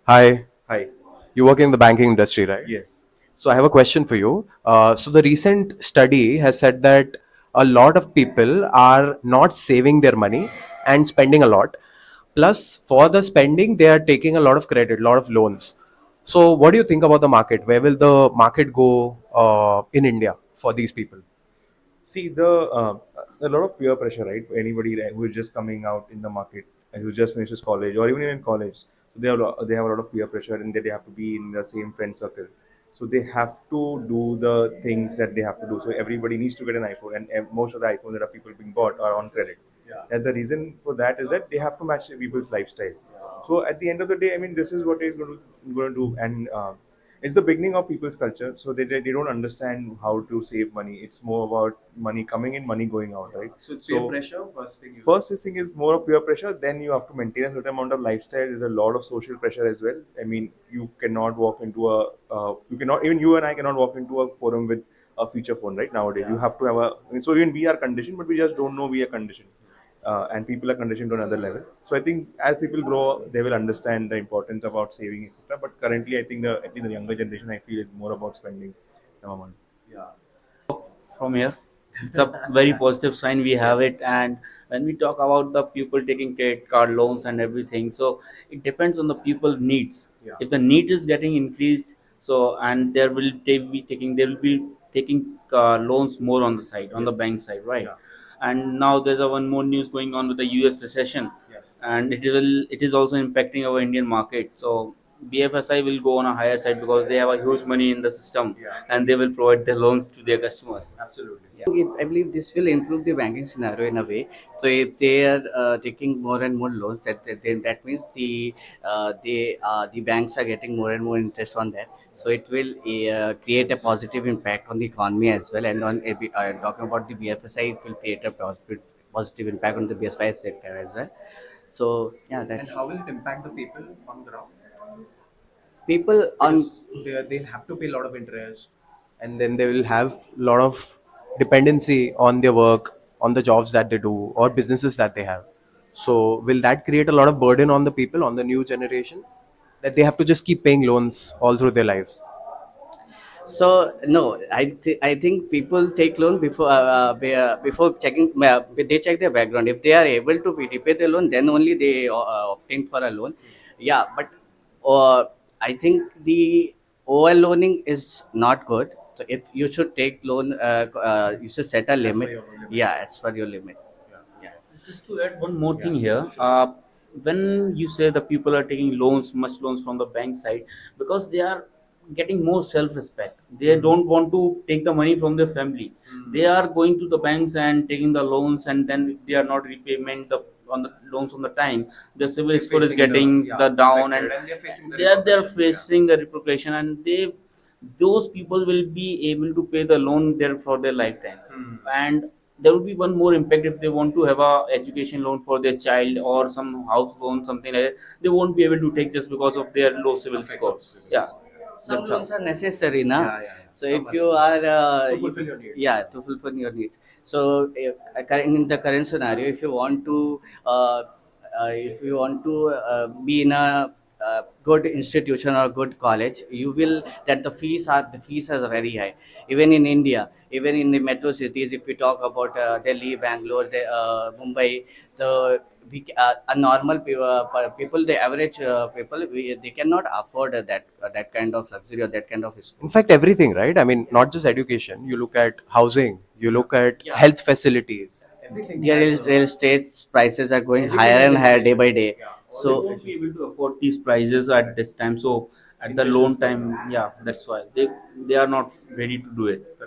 Hi, Hi. you work in the banking industry, right? Yes. So I have a question for you. So the recent study has said that a lot of people are not saving their money and spending a lot. Plus, for the spending, they are taking a lot of credit, a lot of loans. So, what do you think about the market? Where will the market go in India for these people? See, a lot of peer pressure, right? For anybody who is just coming out in the market and who just finishes college or even in college, so they have a lot of peer pressure and they have to be in the same friend circle. So they have to do the things that they have to do. So everybody needs to get an iPhone, and most of the iPhones that are people being bought are on credit. And the reason for that is that they have to match people's lifestyle. So at the end of the day, I mean, this is what they're going to do, and it's the beginning of people's culture. So they don't understand how to save money. It's more about money coming in, money going out, right? So it's peer So pressure first thing. first this thing is more of peer pressure. Then you have to maintain a certain amount of lifestyle. There's a lot of social pressure as well. I mean, you cannot walk into a you cannot, even you and I cannot walk into a forum with a feature phone, right? Nowadays you have to have a, I mean, so even we are conditioned, but we just don't know we are conditioned. And people are conditioned to another level. So I think as people grow, they will understand the importance about saving, etc. But currently, I think at least the younger generation, I feel, is more about spending the amount. From here. It's a very positive sign we have it. And when we talk about the people taking credit card loans and everything, so it depends on the people needs. If the need is getting increased, so and there will be taking loans more on the side, on the bank side, right? And now there's a one more news going on with the US recession, and it is also impacting our Indian market. So BFSI will go on a higher side because they have a huge money in the system, and they will provide the loans to their customers. Yeah. I believe this will improve the banking scenario in a way. So if they are taking more and more loans, that means the banks are getting more and more interest on that. So it will create a positive impact on the economy as well. And on talking about the BFSI, it will create a positive impact on the BFSI sector as well. So yeah, And that's how will it impact the people on ground? people on. Because they'll have to pay a lot of interest, and then they will have a lot of dependency on their work, on the jobs that they do or businesses that they have. So will that create a lot of burden on the people, on the new generation, that they have to just keep paying loans all through their lives? So no, I think people take loan before checking. They check their background. If they are able to repay the loan, then only they obtain for a loan. Yeah, but I think the over loaning is not good. So if you should take loan, you should set a limit. Yeah, it's for your limit. Yeah. Just to add one more thing here, when you say the people are taking loans, much loans from the bank side, because they are getting more self-respect. They don't want to take the money from their family. They are going to the banks and taking the loans, and then if they are not repayment on the loans on the time, the civil score is getting the down, and they are facing the repercussion, and those people will be able to pay the loan there for their lifetime. And there will be one more impact if they want to have a education loan for their child or some house loan, something like that. They won't be able to take just because of their low civil score. Yeah, Some that's how. loans are necessary now. So Some if are you are to fulfill your needs. yeah, to fulfill your needs. So in the current scenario, if you want to be in a good institution or good college, you will that the fees are very high. Even in India, even in the metro cities, if we talk about Delhi, Bangalore, Mumbai, the a normal people, the average people, they cannot afford that kind of luxury or that kind of In school. fact, everything, right? I mean, not just education. You look at housing, you look at health facilities. Everything The has real estate prices are going higher everything is and higher day inflation. by day. They So won't be able to afford these prices at this time. So at the Inflation loan is time, yeah, that's why they are not ready to do it.